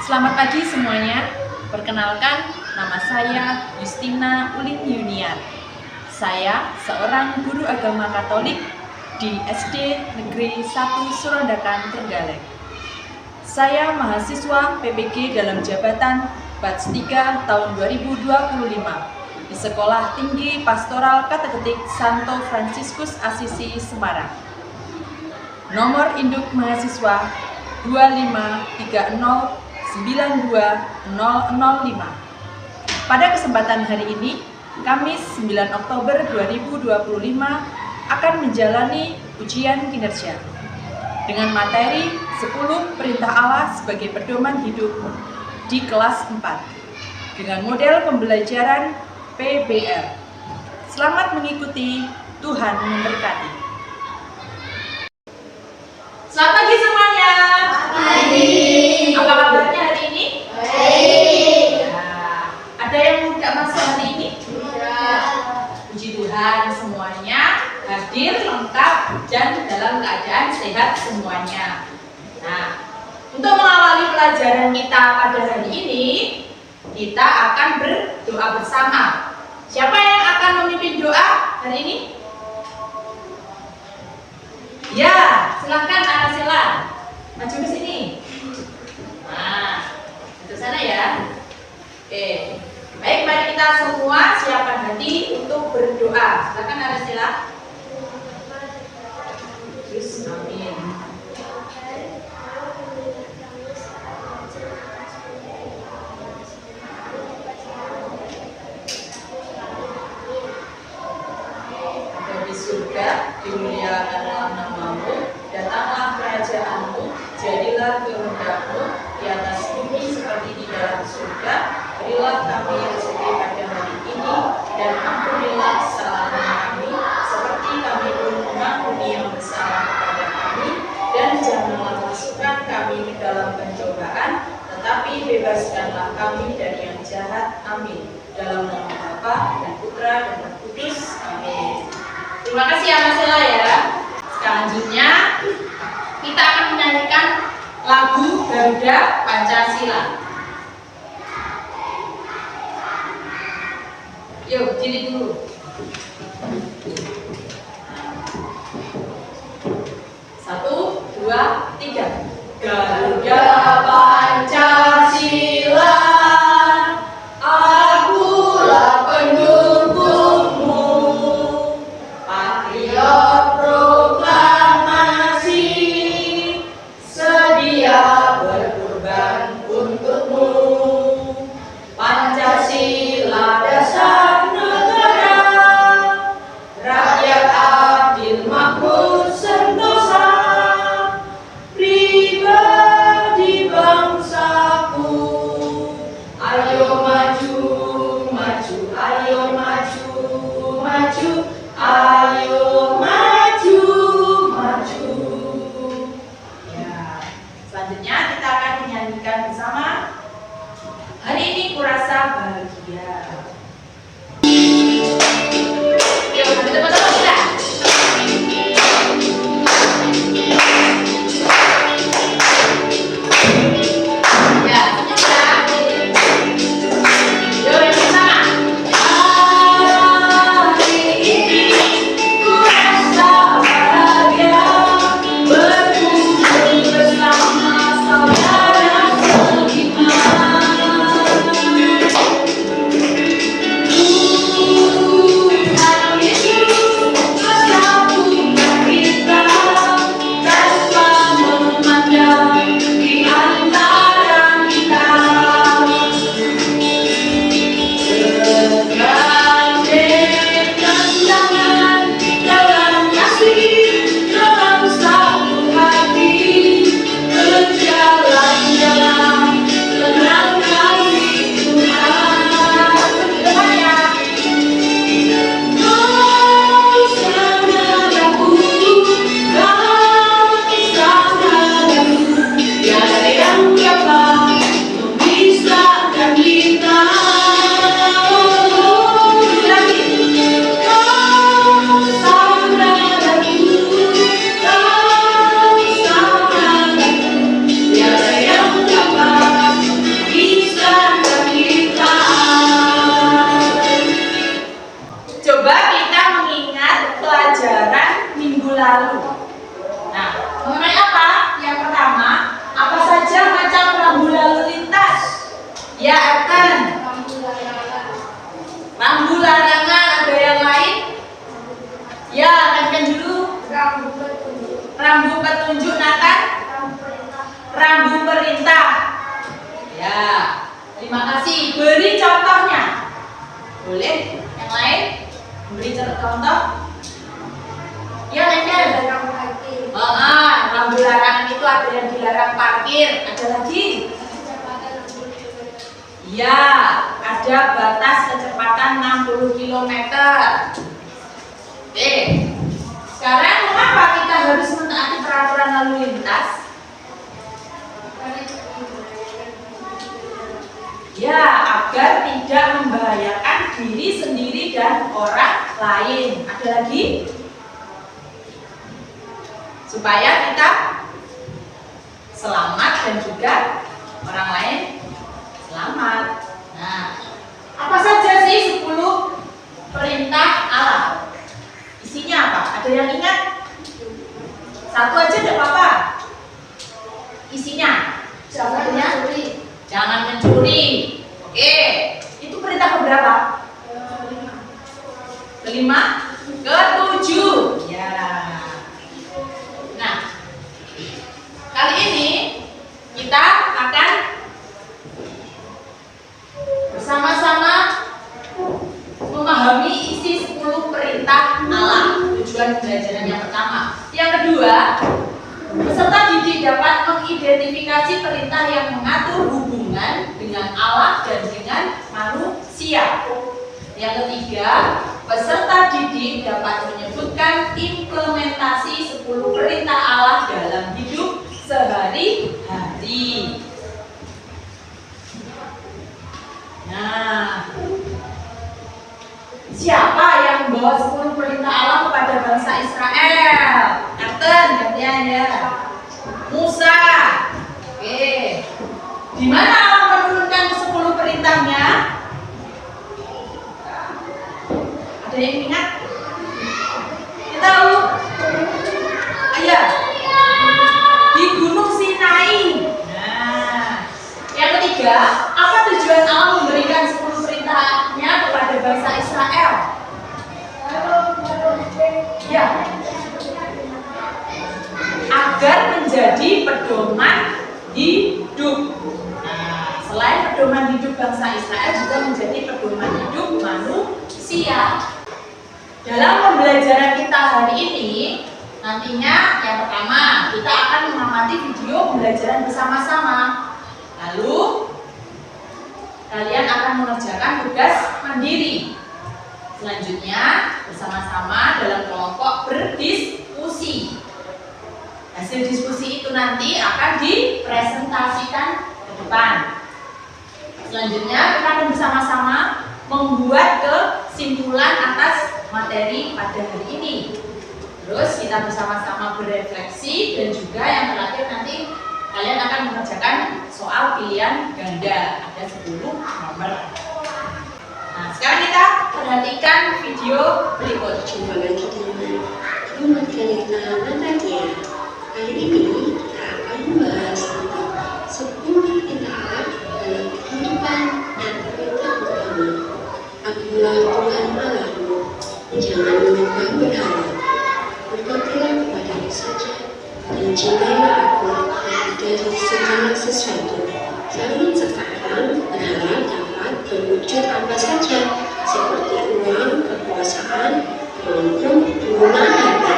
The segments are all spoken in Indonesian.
Selamat pagi semuanya. Perkenalkan, nama saya Justina Ulin Yuniar. Saya seorang guru agama Katolik di SD Negeri 1 Surondakan, Trenggalek. Saya mahasiswa PPG dalam jabatan Batch 3 tahun 2025 di Sekolah Tinggi Pastoral Kateketik Santo Fransiskus Asisi, Semarang. Nomor induk mahasiswa 253092005. Pada kesempatan hari ini, Kamis 9 Oktober 2025 akan menjalani ujian kinerja dengan materi 10 perintah Allah sebagai pedoman hidup di kelas 4 dengan model pembelajaran PBL. Selamat mengikuti, Tuhan memberkati. Selamat pagi semuanya. Pagi. Apa kabarnya hari ini? Baik. Nah, ada yang tidak masuk hari ini? Tidak. Puji Tuhan, semuanya hadir lengkap dan dalam keadaan sehat semuanya. Nah, untuk mengawali pelajaran kita pada hari ini, kita akan berdoa bersama. Siapa yang akan memimpin doa hari ini? Ya, silakan Anasila. Maju ke sini. Nah, ke sana ya. Oke. Baik, mari kita semua siapkan hati untuk berdoa. Silakan Anasila. Terus, amin. Di surga, dimuliakanlah namamu, datanglah kerajaanmu, jadilah kehendakmu di atas bumi seperti di dalam surga. Berilah kami rezeki pada hari ini, dan ampunilah kesalahan kami, seperti kami pun mengampuni yang bersalah kepada kami, dan janganlah masukkan kami ke dalam pencobaan, tetapi bebaskanlah kami dari yang jahat. Amin. Dalam nama Bapa dan Putra dan Roh Kudus. Amin. Terima kasih Anasela ya. Selanjutnya kita akan menyanyikan lagu Garuda Pancasila. Yuk, diri dulu. 1, 2, 3. Garuda Pancasila, akulah pendukungmu. Patriot proklamasi, sedia berkorban untukmu. Pancasila dasar negara, rakyat adil makmur sentosa, pribadi bangsa Nah, mengenai apa? Yang pertama, apa saja macam rambu lalu lintas? Ya, akan rambu larangan. Ada yang lain? Ya, kan dulu. Rambu petunjuk Nathan. Rambu perintah. Ya, terima kasih. Beri contohnya. Boleh? Yang lain? Beri contoh. Ya, Nengkel. Rambu larangan itu ada yang dilarang parkir. Ada lagi? Ya, ada batas kecepatan 60 km. Oke. Sekarang mengapa kita harus mentaati peraturan lalu lintas? Ya, agar tidak membahayakan diri sendiri dan orang lain. Ada lagi? Supaya kita selamat dan juga orang lain selamat. Nah, apa saja sih 10 perintah Allah? Isinya apa? Ada yang ingat? Satu aja tidak apa-apa. Isinya? Jangan mencuri. Oke, itu perintah keberapa? Kelima? Ketujuh. Ya. Nah, kali ini kita akan bersama-sama memahami isi 10 perintah Allah. Tujuan pembelajaran yang pertama. Yang kedua, peserta didik dapat mengidentifikasi perintah yang mengatur hubungan dengan Allah dan dengan manusia. Yang ketiga, peserta didik dapat menyebutkan implementasi 10 perintah Allah dalam hidup sehari-hari. Nah, siapa yang membawa 10 perintah Allah kepada bangsa Israel? Nathan, gantian ya. Musa. Oke. Di mana Allah menurunkan 10 perintahnya? Ada yang ingat? Kita tahu? Ayah. Di Gunung Sinai. Nah, yang ketiga, apa tujuan Allah memberikan 10 perintahnya kepada bangsa Israel? Ya, agar menjadi pedoman hidup. Nah, selain pedoman hidup bangsa Israel, juga menjadi pedoman hidup manusia. Dalam pembelajaran kita hari ini, nantinya yang pertama kita akan mengamati video pembelajaran bersama-sama. Lalu kalian akan mengerjakan tugas mandiri. Selanjutnya bersama-sama dalam kelompok berdiskusi. Hasil diskusi itu nanti akan dipresentasikan ke depan. Selanjutnya kita akan bersama-sama membuat kesimpulan atas materi pada hari ini. Terus kita bersama-sama berefleksi dan juga yang terakhir nanti kalian akan mengerjakan soal pilihan ganda. Ada 10 nomor. Nah, sekarang kita perhatikan video berikut. Jumpa lagi dengan Rumah Cerita Natalia. Kali ini kita akan membahas tentang 10 perintah dalam kehidupan dan perintah pertama. Akulah Tuhan Allahmu, jangan menyembah berhala. Berbaktilah kepadaku saja dan cintailah aku dari segala sesuatu. Zaman sekarang berhala dapat berwujud apa saja, seperti uang, kekuasaan, maupun penggunaan harta.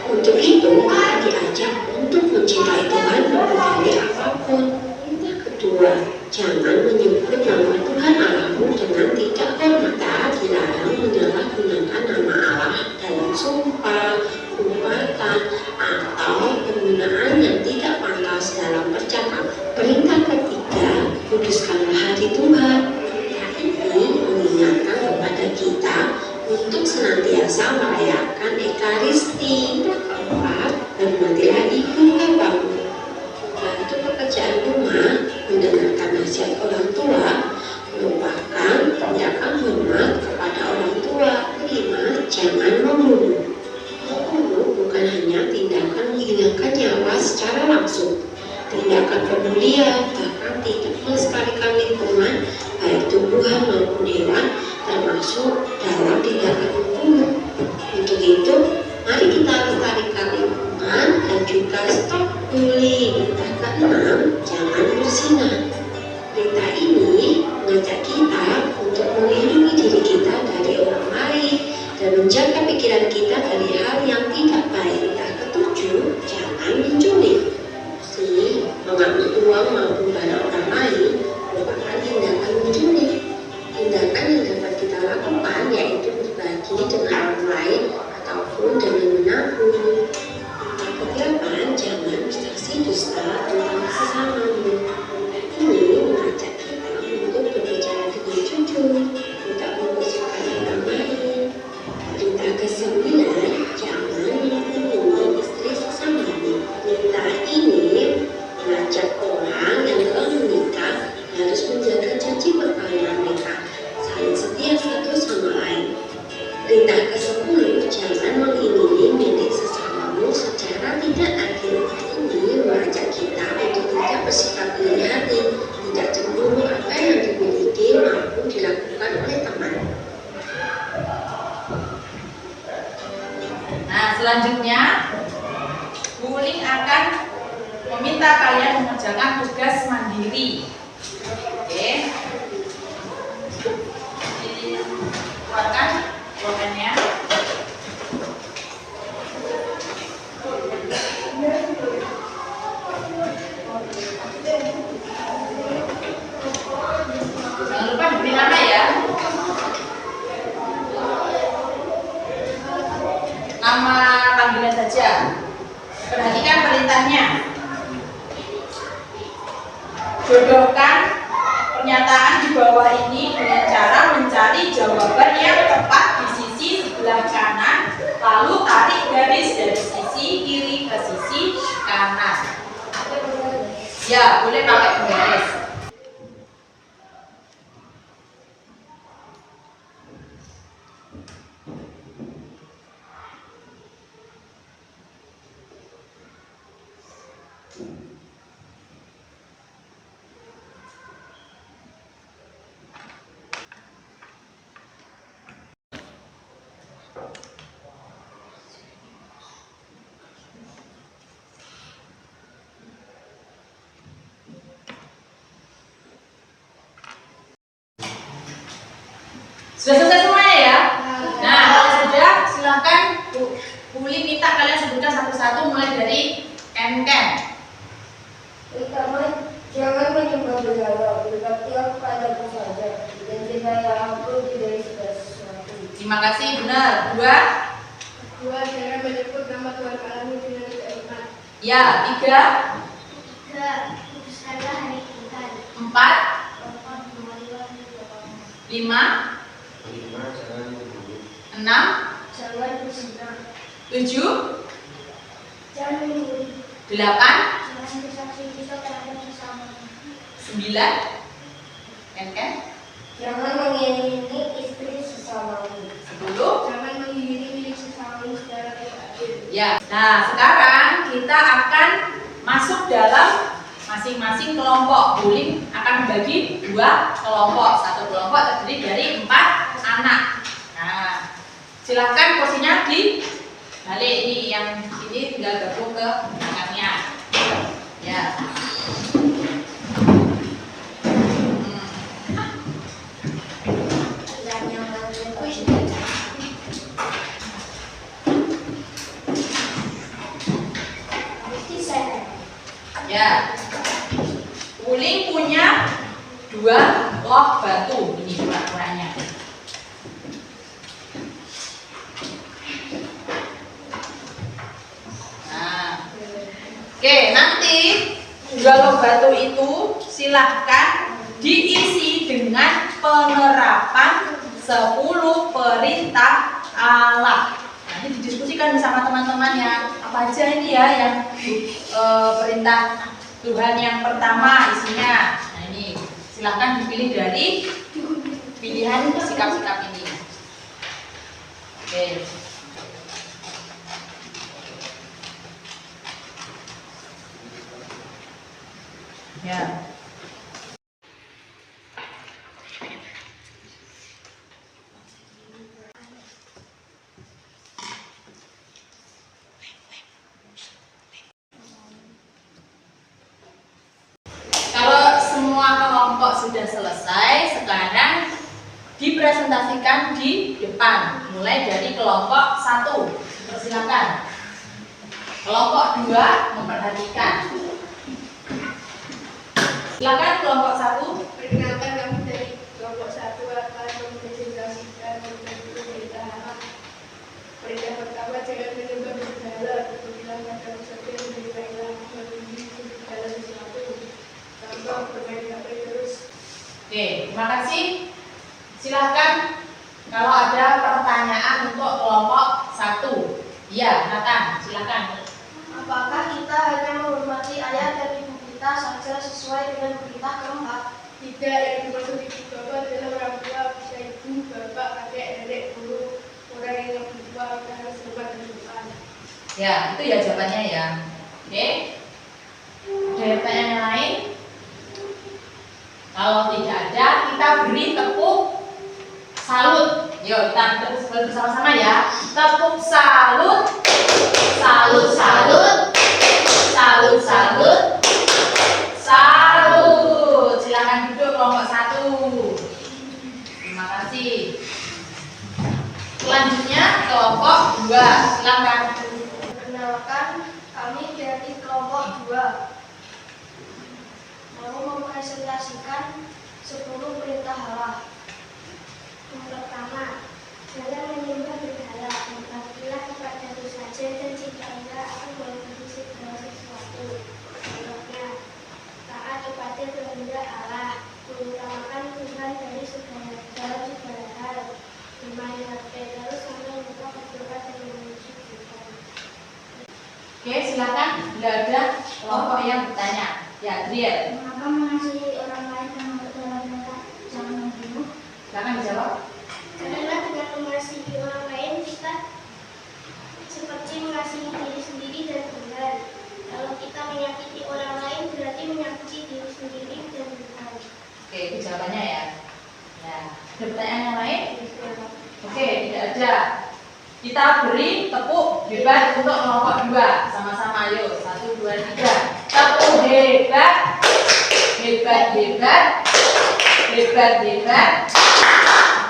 Untuk itu kita diajak untuk mencintai Tuhan lebih dari apapun. Perintah kedua, jangan menyebut nama Tuhan Allahmu dengan tidak hormat. Dilarang menyalahgunakan nama Allah dalam sumpah, umpatan, atau penggunaan yang tidak pantas dalam percakapan. Perintah ketiga, kuduskanlah hari Tuhan. Perintah ini mengingatkan kepada kita untuk senantiasa merayakan Ekaristi. Keempat, hormatilah ibu bapamu. Bantu pekerjaan rumah, mendengarkan nasihat orang menghilangkan nyawa secara langsung. Tindakan pedulian bahkan tidak melestarikan lingkungan, baik tumbuhan maupun hewan, termasuk dalam tindakan membunuh. Untuk itu, mari kita lestarikan lingkungan dan juga stop bullying. Perintah ke-6, jangan berzina. Perintah ini mengajak kita untuk melindungi diri kita dari orang lain dan menjaga pikiran kita dari hal yang tidak baik. Perintah ke-7, jangan mencuri. Mengambil uang maupun barang orang lain merupakan tindakan mencuri. Tindakan yang dapat kita lakukan yaitu berbagi dengan orang lain ataupun dengan menabung. Yang ke-8, jangan bersaksi dusta tentang sesamamu. Ini mengajak kita untuk berbicara dengan jujur, tidak menggosipkan orang lain. Perintah ke-9, jangan menghakimi istri sesamamu. Perintah ini mengajak orang yang telah menikah harus menjaga janji perkawinan mereka, saling setia satu sama lain. Perintah ke-10, jangan mengingini milik sesamamu secara tidak adil. Ini mengajak kita untuk tidak bersikap iri hati, tidak cemburu apa yang dimiliki maupun dilakukan oleh teman. Nah, selanjutnya Wuling akan meminta kalian mengerjakan tugas mandiri. Oke. Dikeluarkan pulpennya. Jangan lupa diberi nama ya. Nama panggilan saja. Perhatikan perintahnya. Jodohkan pernyataan di bawah ini dengan cara mencari jawaban yang tepat di sisi sebelah kanan, lalu tarik garis dari sisi kiri ke sisi kanan. Ya, boleh pakai penggaris. Sudah selesai semuanya ya? Nah, kalau sudah, silahkan Wuling minta kalian sebutkan satu-satu mulai dari Ken. Pertama, jangan menyembah berhala, berbaktilah kepadaku saja, dan cintai aku dari segala sesuatu. Terima kasih, benar. Dua, jangan menyebut nama Tuhan Allahmu dengan tidak benar. ya. Tiga, Kuduskanlah hari Tuhan. empat, lima, jangan membunuh. enam, Jangan berzina. tujuh, Jangan mencuri. delapan, Jangan bersaksi dusta terhadap sesamamu. sembilan, Ken. Jangan mengingini istri sesamamu. 10. Jangan mengingini milik sesamamu secara tidak adil. Ya. Nah, sekarang kita akan masuk dalam masing-masing kelompok. Wuling akan membagi 2 kelompok. Satu kelompok terdiri dari 4 anak. Nah, silakan posisinya di balik ini, yang ini tinggal gabung ke belakangnya. Ya. Ya. Wuling punya 2 log batu, ini ukurannya. Nah, oke, nanti 2 log batu itu silahkan diisi dengan penerapan 10 perintah Allah. Nanti didiskusikan bersama teman-temannya, apa aja ini ya yang perintah Tuhan yang pertama isinya. Nah, ini silahkan dipilih dari pilihan sikap-sikap ini. Oke. Ya. Kalau semua kelompok sudah selesai, sekarang dipresentasikan di depan. Mulai dari kelompok 1. Persilakan. Kelompok 2 memperhatikan. Silakan kelompok 1. Perkenalkan, kami dari kelompok 1 akan mempresentasikan tentang pemerintahan. Perintah pertama, jangan menyembah berhala. Apabila kata saja menyembahlah menuju segala sesuatu. Contoh, bermain HP terus. Oke, terima kasih. Silahkan kalau ada pertanyaan untuk kelompok 1. Iya, Nathan, silakan. Apakah kita hanya menghormati ayah dan ibu kita saja sesuai dengan perintah keempat? Tidak, yang dimaksud ibu bapak adalah orang tua, bisa ibu, bapak, adik, nenek, guru, orang yang lebih tua, harus hormat dan sopan. Ya, itu ya jawabannya ya. Oke. Ada pertanyaan yang lain? Kalau tidak ada, kita beri tepuk salut. Yuk, kita tepuk salut bersama-sama ya. Tepuk salut. Salut, salut. Salut, salut. Salut. Silakan duduk kelompok 1. Terima kasih. Selanjutnya kelompok 2. Silakan. Perkenalkan, kami dari kelompok 2 mau mempresentasikan 10 perintah Allah. Yang pertama, jangan menyembah berhala, berbaktilah kepadaku saja dan cintailah aku melebihi segala sesuatu. Contohnya, taat kepada kehendak Allah, mengutamakan Tuhan dari dalam segala hal, bermain HP terus sampai lupa berdoa dan memuji Tuhan. Oke, silakan. Bila ada kelompok yang bertanya. Ya, Driel. Mengapa mengasihi orang lain dan dalam mereka jangan membunuh? Silakan dijawab. Karena dengan mengasihi orang lain kita seperti mengasihi diri sendiri dan Tuhan. Kalau kita menyakiti orang lain berarti menyakiti diri sendiri dan Tuhan. Oke, itu jawabannya ya. Ya, ada pertanyaan yang lain? Oke, tidak ada. Kita beri tepuk hebat untuk kelompok 2. Sama-sama ayo. 1, 2, 3. Tepuk hebat. Hebat, hebat. Hebat, hebat.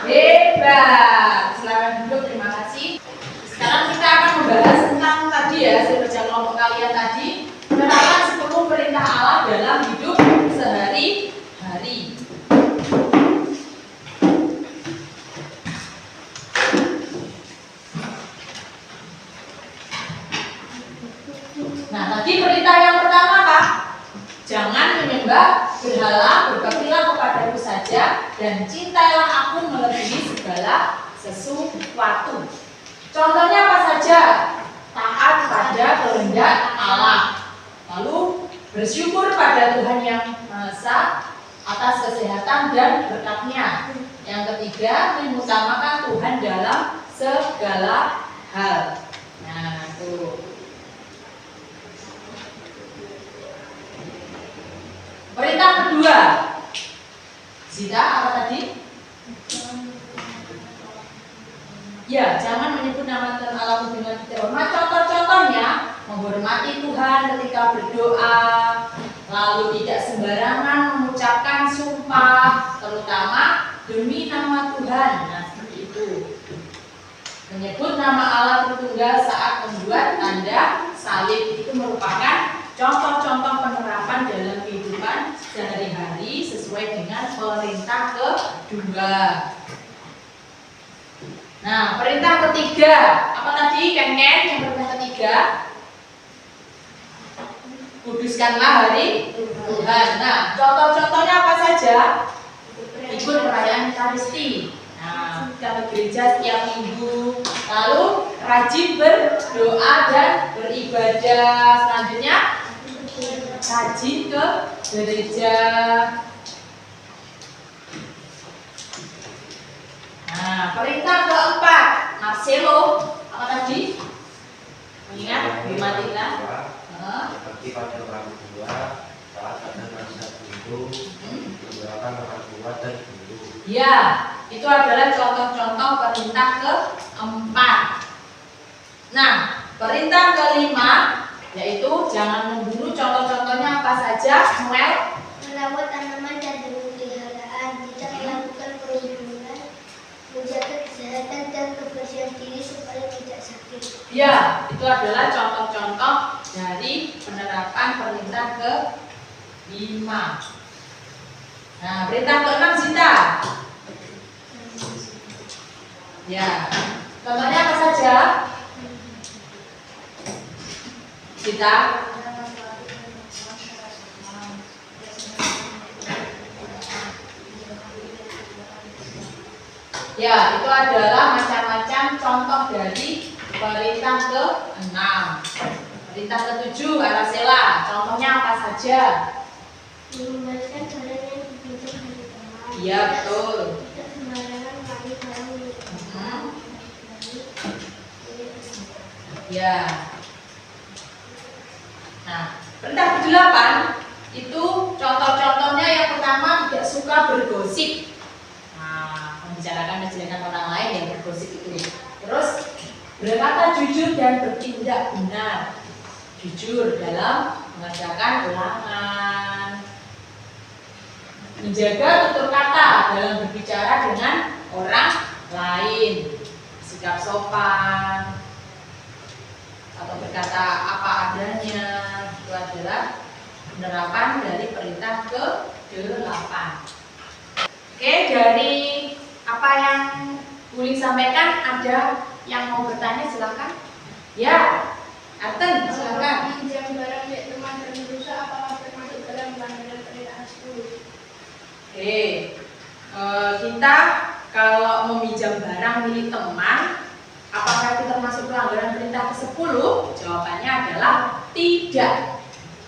Hebat. Silakan duduk, terima kasih. Sekarang kita akan membahas tentang tadi ya, hasil kerja kelompok kalian tadi. Menerapkan 10 perintah Allah dalam hidup sehari-hari. Nah, tadi perintah yang pertama apa? Jangan menyembah berhala, berbaktilah kepadaku saja, dan cintailah aku melebihi segala sesuatu. Contohnya apa saja? Taat pada kehendak Allah. Lalu bersyukur pada Tuhan yang Maha Esa atas kesehatan dan berkat-Nya. Yang ketiga, mengutamakan Tuhan dalam segala hal. Nah, tuh. Perintah kedua, Zita, apa tadi? Ya, jangan menyebut nama Tuhan Allahmu dengan tidak hormat. Contoh-contohnya, menghormati Tuhan ketika berdoa, lalu tidak sembarangan mengucapkan sumpah, terutama demi nama Tuhan. Nah, seperti itu. Menyebut nama Allah Tritunggal saat membuat tanda salib itu merupakan contoh-contoh penerapan dalam kehidupan sehari-hari sesuai dengan perintah kedua. Nah, perintah ketiga, apa tadi Ken-Ken yang perintah ketiga? Kuduskanlah hari Tuhan. Nah, contoh-contohnya apa saja? Ikut perayaan Ekaristi. Nah, kita ke gereja setiap minggu. Lalu rajin berdoa dan beribadah. Selanjutnya rajin ke gereja. Nah, perintah keempat, Marcelo, apa tadi? Mengingat Bimatilah. Seperti pada orang tua, Taat pada nasihat guru, mendoakan orang tua dan guru. Ya, itu adalah contoh-contoh perintah keempat. Nah, perintah kelima yaitu jangan membunuh. Contoh-contohnya apa saja, Noel? Merawat tanaman dan hewan peliharaan, tidak melakukan perundungan, menjaga kesehatan dan kebersihan diri supaya tidak sakit. Ya, itu adalah contoh-contoh dari penerapan perintah ke-5. Nah, perintah ke-6, Zita. Ya, contohnya apa saja? Zita. Ya, itu adalah macam-macam contoh dari perintah ke-6. Perintah ke-7, Aracela. Contohnya apa saja? Mengembalikan barang yang dipinjam dari teman. Iya, betul. Tidak sembarangan mengambil barang milik teman. Ya. Nah, perintah ke-8 itu contoh-contohnya yang pertama tidak suka bergosip. Nah, membicarakan kejelekan orang lain yang bergosip itu. Terus berkata jujur dan bertindak benar. Jujur dalam mengerjakan ulangan. Menjaga tutur kata dalam berbicara dengan orang lain. Sikap sopan atau berkata apa adanya. Itu adalah penerapan dari perintah ke-8. Oke, dari apa yang Uli sampaikan, ada yang mau bertanya, silakan. Ya, Arten, silakan. Meminjam barang milik teman dan merusak apakah termasuk dalam pelanggaran perintah 10? Oke, kita kalau meminjam barang milik teman, apakah itu termasuk pelanggaran perintah ke-10? Jawabannya adalah tidak.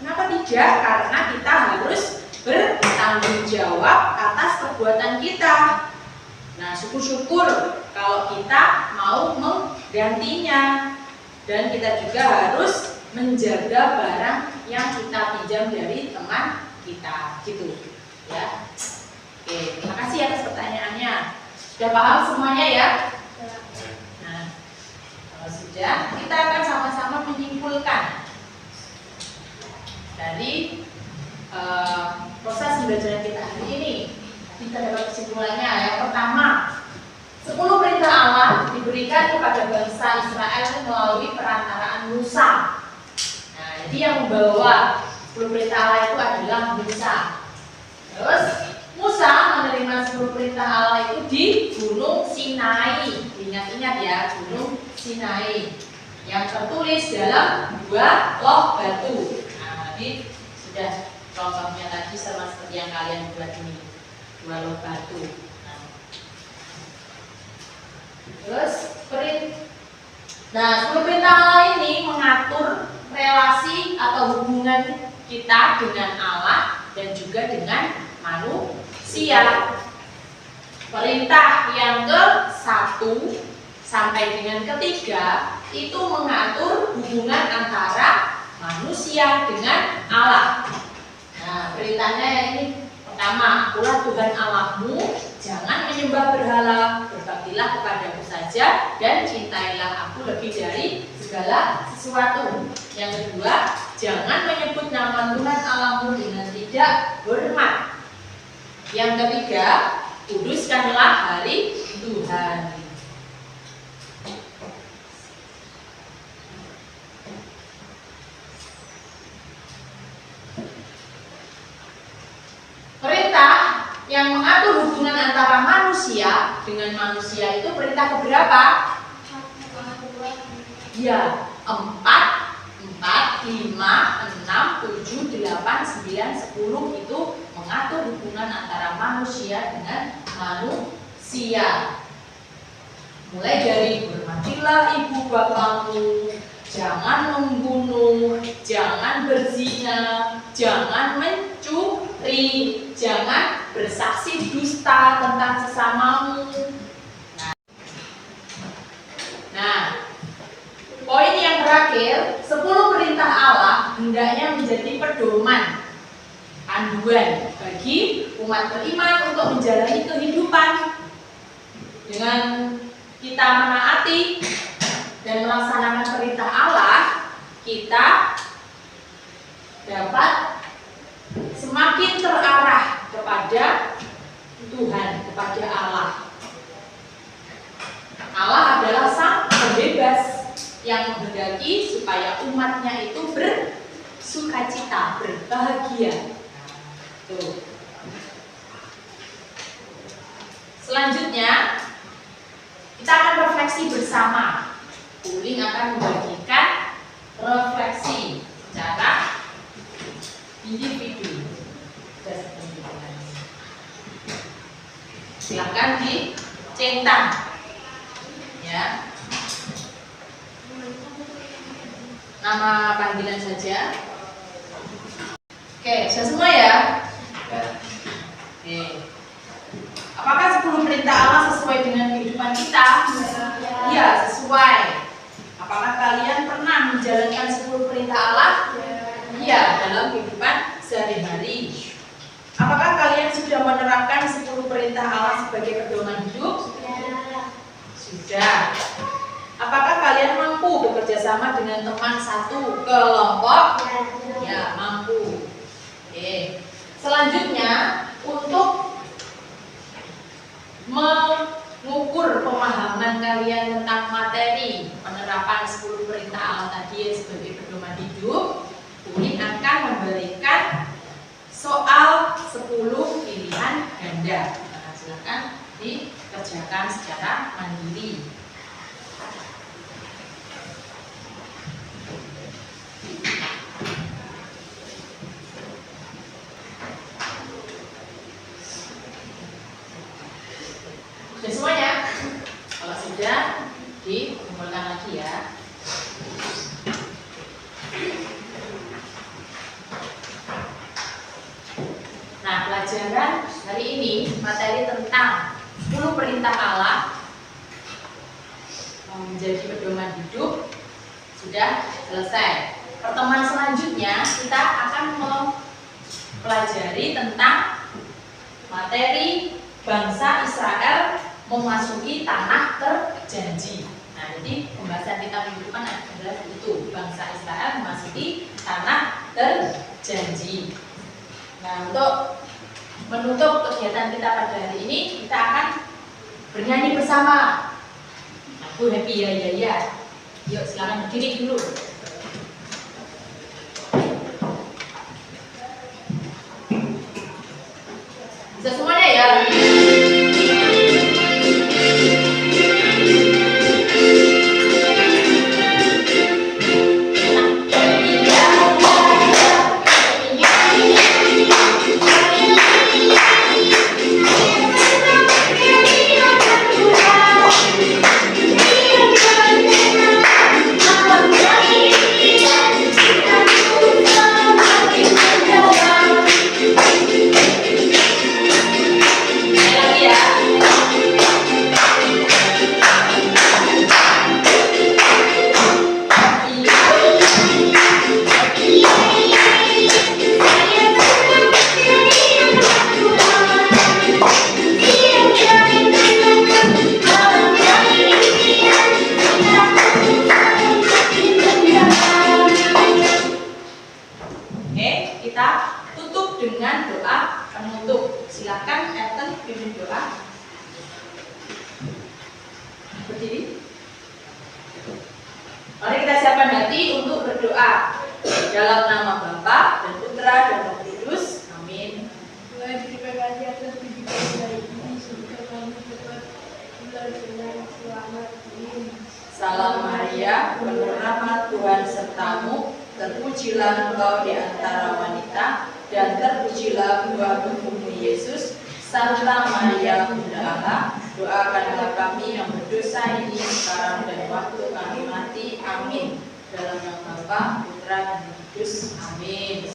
Kenapa tidak? Karena kita harus bertanggung jawab atas perbuatan kita. Nah, syukur-syukur kalau kita mau menggantinya. Dan kita juga harus menjaga barang yang kita pinjam dari teman kita, gitu ya. Oke, terima kasih atas pertanyaannya. Sudah paham semuanya ya? Nah, kalau sudah, kita akan sama-sama menyimpulkan dari proses pembelajaran kita hari ini. Kita dapat kesimpulannya. Yang pertama, 10 perintah Allah diberikan kepada bangsa Israel melalui perantaraan Musa. Nah, jadi yang membawa 10 perintah Allah itu adalah Musa. Terus Musa menerima 10 perintah Allah itu di Gunung Sinai. Ingat-ingat ya, Gunung Sinai yang tertulis dalam 2 loh batu. Nah, jadi sudah contohnya tadi sama seperti yang kalian buat ini, 2 loh batu. Terus nah, 10 perintah Allah ini mengatur relasi atau hubungan kita dengan Allah dan juga dengan manusia. Perintah yang ke-1 sampai dengan ke-3 itu mengatur hubungan antara manusia dengan Allah. Nah, perintahnya ini pertama, akulah Tuhan Allahmu, jangan menyembah berhala, berbaktilah kepadaku saja, dan cintailah aku lebih dari segala sesuatu. Yang kedua, jangan menyebut nama Tuhan Allahmu dengan tidak hormat. Yang ketiga, kuduskanlah hari Tuhan. Perintah yang mengatur hubungan antara manusia dengan manusia itu perintah keberapa? Ya, 4, 5, 6, 7, 8, 9, 10 itu mengatur hubungan antara manusia dengan manusia. Mulai dari hormatilah ibu bapakmu, jangan membunuh, jangan berzina, jangan mencuri, jangan bersaksi dusta tentang sesamamu. Nah, poin yang terakhir, 10 perintah Allah hendaknya menjadi pedoman panduan bagi umat beriman untuk menjalani kehidupan. Dengan kita menaati dan melaksanakan perintah Allah, kita dapat semakin terarah kepada Tuhan, kepada Allah. Allah adalah Sang Pembebas yang menghendaki supaya umatnya itu bersukacita, berbahagia. Tuh. Selanjutnya kita akan refleksi bersama. Uling akan membagikan refleksi secara individu. Silakan dicentang, ya. Nama panggilan saja. Oke, sudah semua ya? Oke. Apakah 10 perintah Allah sesuai dengan kehidupan kita? Iya, sesuai. Apakah kalian pernah menjalankan 10 perintah Allah? Iya, dalam kehidupan sehari-hari. Apakah kalian sudah menerapkan 10 perintah Allah sebagai pedoman hidup? Sudah. Apakah kalian mampu bekerja sama dengan teman satu kelompok? Ya, mampu. Oke. Selanjutnya, untuk mengukur pemahaman kalian tentang materi penerapan 10 perintah Allah tadi sebagai pedoman hidup, Uin akan memberikan soal 10 pilihan ganda. Nah, silakan dikerjakan secara mandiri. Sudah semuanya? Kalau sudah, dikumpulkan lagi ya. Nah, pelajaran hari ini materi tentang 10 perintah Allah menjadi pedoman hidup sudah selesai. Pertemuan selanjutnya kita akan mempelajari tentang materi bangsa Israel memasuki tanah terjanji. Nah, jadi pembahasan kita minggu depan adalah itu, bangsa Israel memasuki tanah terjanji. Nah, untuk menutup kegiatan kita pada hari ini, kita akan bernyanyi bersama. Aku happy ya. Yuk, silakan berdiri dulu. Bisa semuanya ya. Berdiri. Mari kita siapkan hati untuk berdoa. Dalam nama Bapa dan Putra dan Roh Kudus. Amin. Tuhan, terima kasih atas didikan baik ini. Semoga kami dapat pulang dengan selamat. Amin. Salam Maria, penuh rahmat Tuhan sertamu. Terpujilah engkau di antara wanita, dan terpujilah buah tubuhmu Yesus. Santa Maria, Bunda Allah, doakanlah kami yang berdosa ini sekarang dan waktu kami mati. Amin. Dalam nama Bapa, Putra, dan Roh Kudus. Amin.